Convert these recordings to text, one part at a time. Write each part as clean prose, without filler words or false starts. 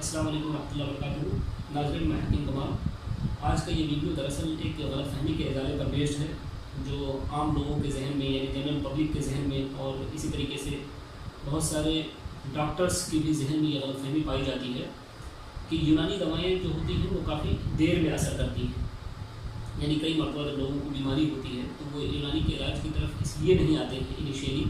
अस्सलाम वालेकुम रहमतुल्लाहि व बरकातुहू। नाज़रीन, मैं हकीम कमाल। आज का ये वीडियो दरअसल एक गलतफहमी के इज़ाले पर बेस्ड है, जो आम लोगों के जहन में यानी जनरल पब्लिक के जहन में और इसी तरीके से बहुत सारे डॉक्टर्स की भी जहन में ये गलतफहमी पाई जाती है कि यूनानी दवाएँ जो होती हैं वो काफ़ी देर में असर करती हैं। यानी कई मरतबा जब लोगों को बीमारी होती है तो वो यूनानी के इलाज की तरफ इसलिए नहीं आते हैं इनिशियली,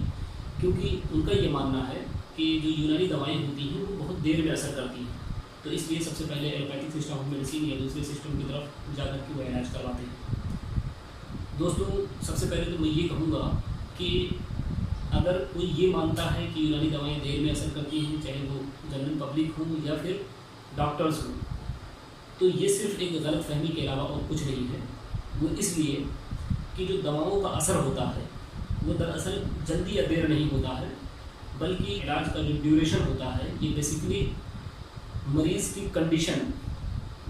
क्योंकि उनका ये मानना है कि जो यूनानी दवाएं होती हैं वो बहुत देर में असर करती हैं। तो इसलिए सबसे पहले एलोपैथिक सिस्टम ऑफ मेडिसिन या दूसरे सिस्टम की तरफ जाकर के वो इलाज करवाते हैं। दोस्तों, सबसे पहले तो मैं ये कहूँगा कि अगर कोई ये मानता है कि यूनानी दवाएँ देर में असर करती हैं, चाहे वो जनरल पब्लिक हो या फिर डॉक्टर्स हों, तो ये सिर्फ एक गलत फहमी के अलावा और कुछ नहीं है। वो इसलिए कि जो दवाओं का असर होता है वो दरअसल जल्दी या देर नहीं होता है, बल्कि इलाज का जो ड्यूरेशन होता है ये बेसिकली मरीज़ की कंडीशन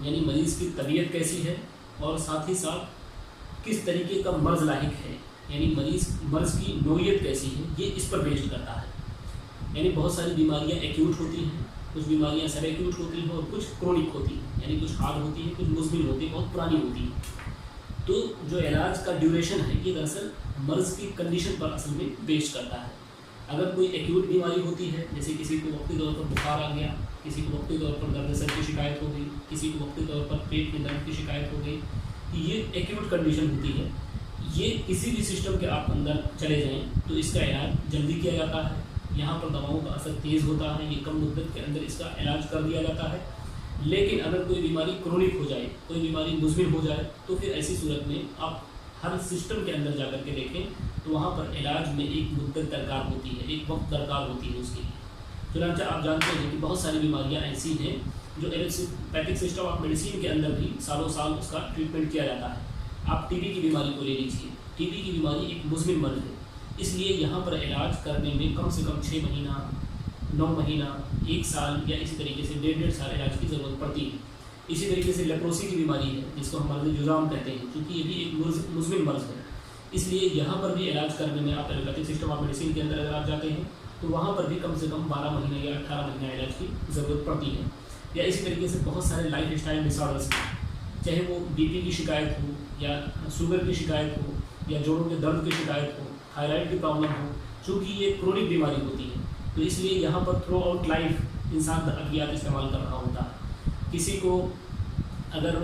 यानी मरीज़ की तबीयत कैसी है और साथ ही साथ किस तरीके का मर्ज़ लाहिक है, यानी मर्ज़ की नौइयत कैसी है, ये इस पर बेस्ड करता है। यानी बहुत सारी बीमारियां एक्यूट होती हैं, कुछ बीमारियां सब एक्यूट होती हैं और कुछ क्रोनिक होती हैं, यानी कुछ हार्ड होती हैं, कुछ मुज़मिन होती हैं, बहुत पुरानी होती हैं। तो जो इलाज का ड्यूरेशन है ये दरअसल मर्ज़ की कंडीशन पर असल में बेस्ड करता है। अगर कोई एक्यूट बीमारी होती है, जैसे किसी को वक्ती तौर पर बुखार आ गया, किसी को वक्ती तौर पर दर्द सर की शिकायत हो गई, किसी को वक्ती तौर पर पेट में दर्द की शिकायत हो गई, ये एक्यूट कंडीशन होती है। ये किसी भी सिस्टम के आप अंदर चले जाएँ तो इसका इलाज जल्दी किया जाता है। यहाँ पर दवाओं का असर तेज़ होता है, ये कम मुद्दत के अंदर इसका इलाज कर दिया जाता है। लेकिन अगर कोई बीमारी क्रोनिक हो जाए, कोई बीमारी मुज़मिन हो जाए, तो फिर ऐसी सूरत में आप हर सिस्टम के अंदर जाकर के देखें तो वहाँ पर इलाज में एक मुद्दत दरकार होती है, एक वक्त दरकार होती है उसके लिए। चुनांचे आप जानते हैं कि बहुत सारी बीमारियाँ ऐसी हैं जो एलोपैथिक सिस्टम ऑफ मेडिसिन के अंदर भी सालों साल उसका ट्रीटमेंट किया जाता है। आप टीबी की बीमारी को ले लीजिए। टीबी की बीमारी एक मुज़मिन मर्ज़ है, इसलिए यहाँ पर इलाज करने में कम से कम 6 महीना, 9 महीना, 1 साल या इसी तरीके से 1.5 साल इलाज की ज़रूरत पड़ती है। इसी तरीके से लेप्रोसी की बीमारी है, जिसको हम मर्ज़ जुज़ाम कहते हैं, क्योंकि ये भी एक मुज़मिन मर्ज़ है। इसलिए यहाँ पर भी इलाज करने में आप एलोपैथिक सिस्टम ऑफ मेडिसिन के अंदर अगर आप जाते हैं तो वहाँ पर भी कम से कम 12 महीने या 18 महीना इलाज की ज़रूरत पड़ती है। या इसी तरीके से बहुत सारे लाइफ स्टाइल डिसऑर्डर्स हैं, चाहे वो बीपी की शिकायत हो या शुगर की शिकायत हो या जोड़ों के दर्द की शिकायत हो, थायराइड की प्रॉब्लम हो, चूँकि ये क्रोनिक बीमारी होती है तो इसलिए यहाँ पर थ्रू आउट लाइफ इंसान अद्वियात इस्तेमाल कर रहा होता है। किसी को अगर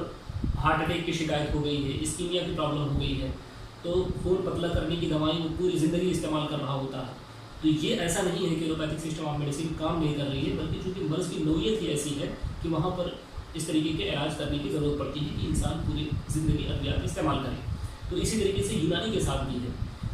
हार्ट अटैक की शिकायत हो गई है, इस्कीमिया की प्रॉब्लम हो गई है, तो खून पतला करने की दवाएं वो पूरी ज़िंदगी इस्तेमाल कर रहा होता है। तो ये ऐसा नहीं है कि एलोपैथिक सिस्टम ऑफ मेडिसिन काम नहीं कर रही है, बल्कि चूँकि मर्ज़ की नौइयत ही ऐसी है कि वहाँ पर इस तरीके के इलाज करने की ज़रूरत पड़ती है कि इंसान पूरी ज़िंदगी अद्वियात इस्तेमाल करे। तो इसी तरीके से यूनानी के साथ भी है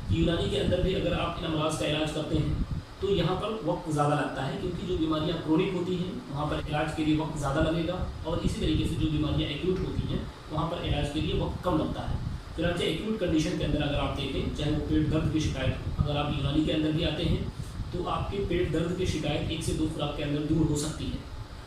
कि यूनानी के अंदर भी अगर आप इन अमराज का इलाज करते हैं तो यहाँ पर वक्त ज़्यादा लगता है, क्योंकि जो बीमारियाँ क्रोनिक होती हैं वहाँ पर इलाज के लिए वक्त ज़्यादा लगेगा, और इसी तरीके से जो बीमारियाँ एक्यूट होती हैं वहाँ पर इलाज के लिए वक्त कम लगता है। चुनांचे एक्यूट कंडीशन के अंदर अगर आप देखें, चाहे वो पेट दर्द की शिकायत हो, अगर आप यूनानी के अंदर भी आते हैं तो आपके पेट दर्द की शिकायत 1 से 2 खुराक के अंदर दूर हो सकती है।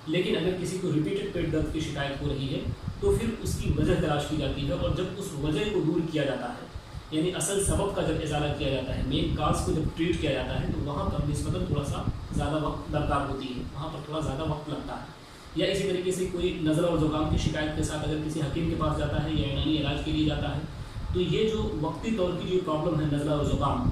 लेकिन अगर किसी को रिपीटेड पेट दर्द की शिकायत हो रही है तो फिर उसकी वजह तलाश की जाती है, और जब उस वजह को दूर किया जाता है, यानी असल सबब का जब इजाला किया जाता है, मेन काज को जब ट्रीट किया जाता है, तो वहाँ पर निस्बतन थोड़ा सा ज़्यादा वक्त दरकार होती है, वहाँ पर थोड़ा ज़्यादा वक्त लगता है। या इसी तरीके से कोई नज़ला और ज़ुकाम की शिकायत के साथ अगर किसी हकीम के पास जाता है या यूनानी इलाज के लिए जाता है, तो ये जो वक्ती तौर की जो प्रॉब्लम है नज़ला और ज़ुकाम,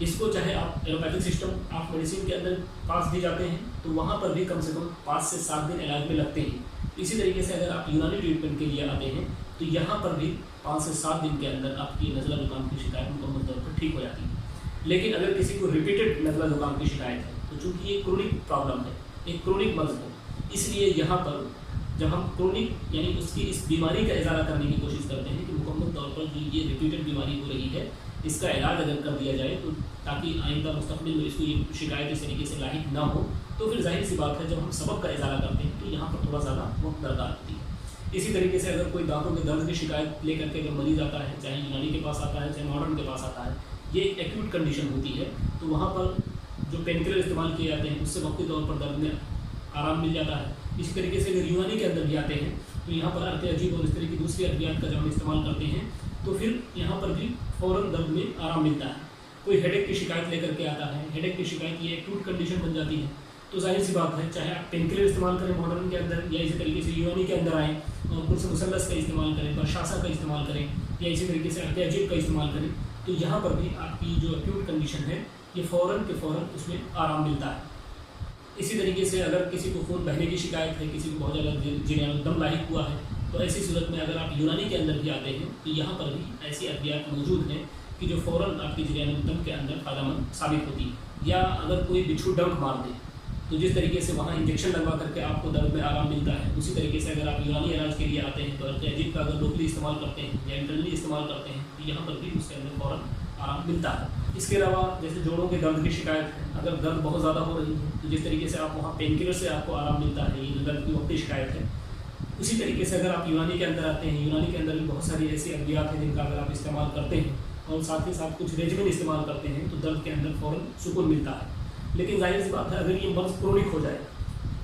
इसको चाहे आप एलोपैथिक सिस्टम ऑफ मेडिसिन के अंदर पास भी जाते हैं तो वहाँ पर भी कम से कम 5 से 7 दिन इलाज में लगते हैं। इसी तरीके से अगर आप यूनानी ट्रीटमेंट के लिए आते हैं तो यहाँ पर भी 5 से 7 दिन के अंदर आपकी नज़ला ज़ुकाम की शिकायत मुकम्मल तौर पर ठीक हो जाती है। लेकिन अगर किसी को रिपीटेड नज़ला ज़ुकाम की शिकायत है तो चूँकि ये क्रोनिक प्रॉब्लम है, एक क्रोनिक मर्ज़ है, इसलिए यहाँ पर जब हम क्रोनिक यानी उसकी इस बीमारी का इजाला करने की कोशिश करते हैं कि मुकम्मल तौर पर जो ये रिपीटेड बीमारी हो रही है इसका इलाज अगर कर दिया जाए तो ताकि आइंदा मुस्तक़बिल में इसको ये शिकायत इस तरीके से लाहिक ना हो, तो फिर जाहिर सी बात है जब हम सबब का इजाला करते हैं तो यहाँ पर थोड़ा ज़्यादा वक्त दरकार होती है। इसी तरीके से अगर कोई दांतों के दर्द की शिकायत लेकर के अगर मरीज़ आता है, चाहे यूनानी के पास आता है चाहे मॉडर्न के पास आता है, ये एक एक्यूट कंडीशन होती है, तो वहाँ पर जो पेन किलर इस्तेमाल किए जाते हैं उससे वक्ती तौर पर दर्द में आराम मिल जाता है। इसी तरीके से अगर यूनानी के अंदर भी आते हैं तो यहाँ पर अर्क अजीब और इस तरह की दूसरी अद्वियात का जब हम इस्तेमाल करते हैं तो फिर यहाँ पर भी फ़ौरन दर्द में आराम मिलता है। कोई हेडेक की शिकायत लेकर के आता है, हेडेक की शिकायत ये एक्यूट कंडीशन बन जाती है, तो जाहिर सी बात है चाहे आप पेन किलर इस्तेमाल करें मॉडर्न के अंदर, या इसी तरीके से यूनानी के अंदर आएँ और कुछ मुसल्लस का इस्तेमाल करें, बर्शासा का इस्तेमाल करें, या इसी तरीके से अटैजिब का इस्तेमाल करें, तो यहाँ पर भी आपकी जो एक्यूट कंडीशन है ये फ़ौरन के फ़ौरन उसमें आराम मिलता है। इसी तरीके से अगर किसी को खून बहने की शिकायत है, किसी को बहुत ज़्यादा जिन्हें दम लाहिक हुआ है, तो ऐसी सूरत में अगर आप यूनानी के अंदर भी आते हैं तो यहाँ पर भी ऐसी अद्वियात मौजूद हैं कि जो फ़ौरन आपकी जरियान दम के अंदर फ़ायदेमंद साबित होती है। या अगर कोई बिच्छू डंक मार दे तो जिस तरीके से वहाँ इंजेक्शन लगवा करके आपको दर्द में आराम मिलता है, उसी तरीके से अगर आप यूनानी इलाज के लिए आते हैं तो अटैजिब का अगर लोकली इस्तेमाल करते हैं या इंटरनली इस्तेमाल करते हैं तो यहाँ पर भी उसके अंदर फ़ौरन आराम मिलता है। इसके अलावा जैसे जोड़ों के दर्द की शिकायत है, अगर दर्द बहुत ज़्यादा हो रही है तो जिस तरीके से आप वहाँ पेन किलर से आपको आराम मिलता है, ये दर्द की वक्ती शिकायत है, उसी तरीके से अगर आप यूनानी के अंदर आते हैं, यूनानी के अंदर भी बहुत सारी ऐसी अद्वियात हैं जिनका अगर आप इस्तेमाल करते हैं और साथ ही साथ कुछ रेजिमेंट इस्तेमाल करते हैं तो दर्द के अंदर फ़ौरन सुकून मिलता है। लेकिन जाहिर सी बात है अगर ये मर्ज़ क्रोनिक हो जाए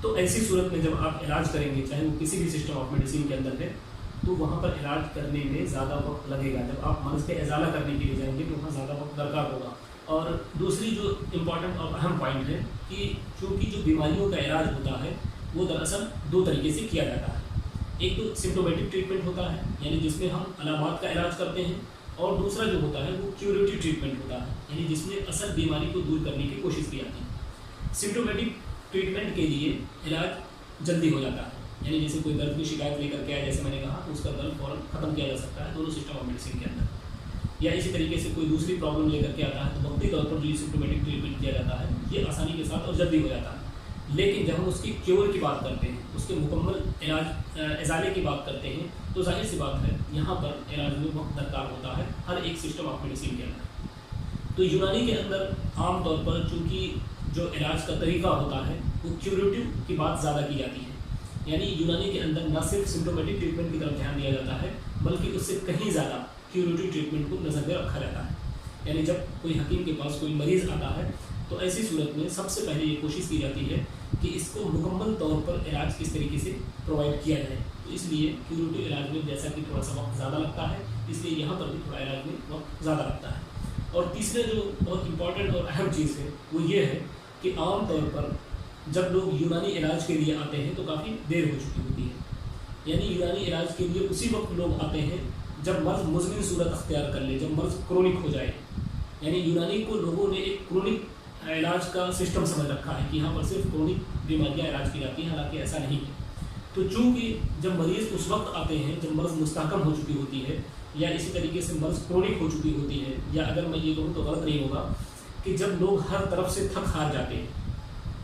तो ऐसी सूरत में जब आप इलाज करेंगे, चाहे वो किसी भी सिस्टम ऑफ मेडिसिन के अंदर है, तो वहाँ पर इलाज करने में ज़्यादा वक्त लगेगा। जब आप मर्ज़ पे इजाला करने के लिए जाएंगे तो वहाँ ज़्यादा वक्त दरकार होगा। और दूसरी जो इम्पॉर्टेंट और अहम पॉइंट है कि चूँकि जो बीमारियों का इलाज होता है वो दरअसल दो तरीके से किया जाता है। एक तो सिम्प्टोमेटिक ट्रीटमेंट होता है, यानी जिसमें हम अलामात का इलाज करते हैं, और दूसरा जो होता है वो क्यूरेटिव ट्रीटमेंट होता है, यानी जिसमें असल बीमारी को दूर करने की कोशिश की जाती है। सिम्प्टोमेटिक ट्रीटमेंट के लिए इलाज जल्दी हो जाता है, यानी जैसे कोई दर्द की शिकायत लेकर के आया, जैसे मैंने कहा, तो उसका दर्द फ़ौरन ख़त्म किया जा सकता है दोनों सिस्टम ऑफ मेडिसिन के अंदर। या इसी तरीके से कोई दूसरी प्रॉब्लम लेकर के आता है तो वक्ती तौर पर जो सिम्प्टोमेटिक ट्रीटमेंट किया जाता है ये आसानी के साथ और जल्दी हो जाता है। लेकिन जब हम उसकी क्योर की बात करते हैं, उसके मुकम्मल इलाज इजाले की बात करते हैं, तो जाहिर सी बात है यहाँ पर इलाज में वक्त दरकार होता है हर एक सिस्टम ऑफ मेडिसिन के अंदर। तो यूनानी के अंदर आम तौर पर चूँकि जो इलाज का तरीका होता है वो क्यूरेटिव की बात ज़्यादा की जाती है, यानी यूनानी के अंदर न सिर्फ सिम्प्टोमेटिक ट्रीटमेंट की तरफ ध्यान दिया जाता है बल्कि उससे कहीं ज़्यादा क्यूरेटिव ट्रीटमेंट को नज़र में रखा जाता है। यानी जब कोई हकीम के पास कोई मरीज़ आता है तो ऐसी सूरत में सबसे पहले ये कोशिश की जाती है कि इसको मुकम्मल तौर पर इलाज किस तरीके से प्रोवाइड किया जाए। तो इसलिए क्यूरेटिव इलाज में जैसा कि थोड़ा सा वक्त ज़्यादा लगता है, इसलिए यहाँ पर भी थोड़ा इलाज में वक्त ज़्यादा लगता है। और तीसरे जो बहुत इंपॉर्टेंट और अहम चीज़ है वो ये है कि आम तौर पर जब लोग यूनानी इलाज के लिए आते हैं तो काफ़ी देर हो चुकी होती है। यानी यूनानी इलाज के लिए उसी वक्त लोग आते हैं जब मर्ज़ मुज़मिन सूरत अख्तियार कर ले, जब मर्ज़ क्रोनिक हो जाए। यानी यूनानी को लोगों ने एक क्रोनिक इलाज का सिस्टम समझ रखा है कि यहाँ पर सिर्फ क्रोनिक बीमारियाँ इलाज की जाती हैं, हालांकि ऐसा नहीं है। तो चूँकि जब मरीज़ उस वक्त आते हैं जब मर्ज़ मुस्तहकम हो चुकी होती है, या इसी तरीके से मर्ज़ क्रोनिक हो चुकी होती है, या अगर मैं ये कहूँ तो गलत नहीं होगा कि जब लोग हर तरफ से थक हार जाते हैं,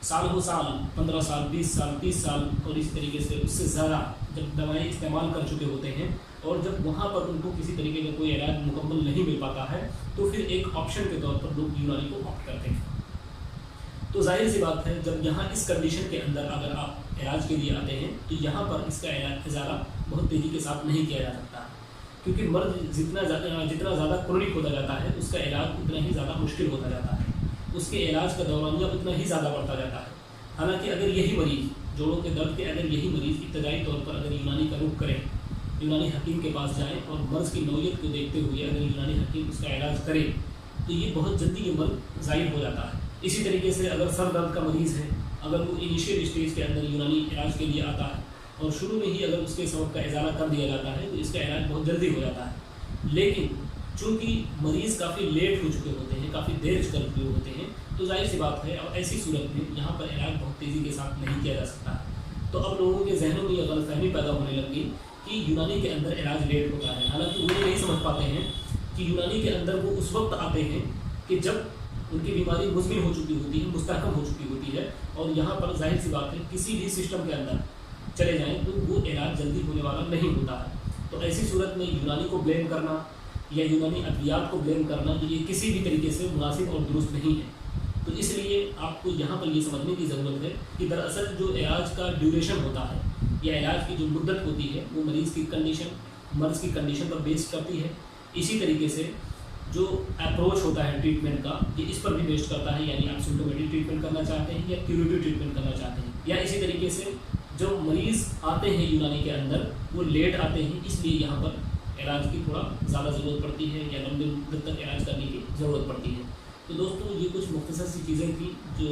साल हो साल, 15 साल, 20 साल, 30 साल और इस तरीके से उससे ज़्यादा जब दवाएं इस्तेमाल कर चुके होते हैं, और जब वहाँ पर उनको किसी तरीके का कोई इलाज मुकम्मल नहीं मिल पाता है, तो फिर एक ऑप्शन के तौर पर लोग यूनानी को ऑप्ट करते हैं। तो जाहिर सी बात है जब यहाँ इस कंडीशन के अंदर अगर आप इलाज के लिए आते हैं तो यहाँ पर इसका इजाला बहुत तेज़ी के साथ नहीं किया जा सकता, क्योंकि मर्ज़ जितना ज़्यादा क्रोनिक होता जाता है उसका इलाज उतना ही ज़्यादा मुश्किल होता जाता है, उसके इलाज का दौरानिया उतना ही ज़्यादा बढ़ता जाता है। हालांकि अगर यही मरीज़ जोड़ों के दर्द के अगर यही मरीज़ इब्तदाई तौर पर अगर यूनानी का रुख करें, यूनानी हकीम के पास जाएँ और मर्ज़ की नौयत को देखते हुए अगर यूनानी हकीम उसका इलाज करे तो ये बहुत जल्दी ये मर्ज़ ज़ाहिर हो जाता है। इसी तरीके से अगर सर दर्द का मरीज़ है, अगर वो इनिशियल स्टेज के अंदर यूनानी इलाज के लिए आता है और शुरू में ही अगर उसके सबब का इजाला कर दिया जाता है तो इसका इलाज बहुत जल्दी हो जाता है। लेकिन चूँकि मरीज़ काफ़ी लेट हो चुके होते हैं, काफ़ी देर कर चुके होते हैं, तो जाहिर सी बात है और ऐसी सूरत में यहाँ पर इलाज बहुत तेज़ी के साथ नहीं किया जा सकता। तो अब लोगों के जहनों में यह गलतफहमी पैदा होने लगी कि यूनानी के अंदर इलाज लेट होता है। हालांकि वो नहीं समझ पाते हैं कि यूनानी के अंदर वो उस वक्त आते हैं कि जब उनकी बीमारी मुज़मिन हो चुकी होती है, मुस्तहकम हो चुकी होती है, और यहाँ पर जाहिर सी बात है किसी भी सिस्टम के अंदर चले जाएं तो वो इलाज जल्दी होने वाला नहीं होता है। तो ऐसी सूरत में यूनानी को ब्लेम करना या यूनानी अद्वियात को ब्लेम करना ये किसी भी तरीके से मुनासिब और दुरुस्त नहीं है। तो इसलिए आपको यहाँ पर ये समझने की ज़रूरत है कि दरअसल जो इलाज का ड्यूरेशन होता है या इलाज की जो मुद्दत होती है वो मरीज़ की कंडीशन, मर्ज़ की कंडीशन पर बेस्ड करती है। इसी तरीके से जो अप्रोच होता है ट्रीटमेंट का ये इस पर भी बेस्ड करता है, यानी आप सिम्प्टोमेटिक ट्रीटमेंट करना चाहते हैं या क्यूरेटिव ट्रीटमेंट करना चाहते हैं। या इसी तरीके से जो मरीज़ आते हैं यूनानी के अंदर वो लेट आते हैं, इसलिए यहाँ पर इलाज की थोड़ा ज़्यादा ज़रूरत पड़ती है या लंबे मुद्दत तक इलाज करने की ज़रूरत पड़ती है। तो दोस्तों ये कुछ मुख्तसर सी चीज़ें थी जो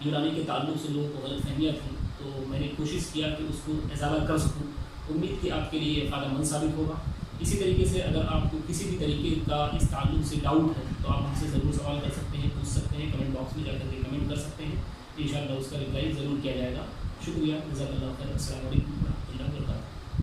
यूनानी के ताल्लुक़ से लोगों को गलतफहमियाँ थी, तो मैंने कोशिश किया कि उसको इजाला कर सकूँ। उम्मीद कि आपके लिए फ़ायदेमंद साबित होगा। इसी तरीके से अगर आपको किसी भी तरीके का इस ताल्लुक़ से डाउट है तो आप हमसे ज़रूर सवाल कर सकते हैं, पूछ सकते हैं, कमेंट बॉक्स में जाकर के कमेंट कर सकते हैं। इंशाअल्लाह उसका रिप्लाई ज़रूर किया जाएगा। शुक्रिया, जज़ाकल्लाह खैर। अस्सलामु अलैकुम व रहमतुल्लाहि व बरकातहू।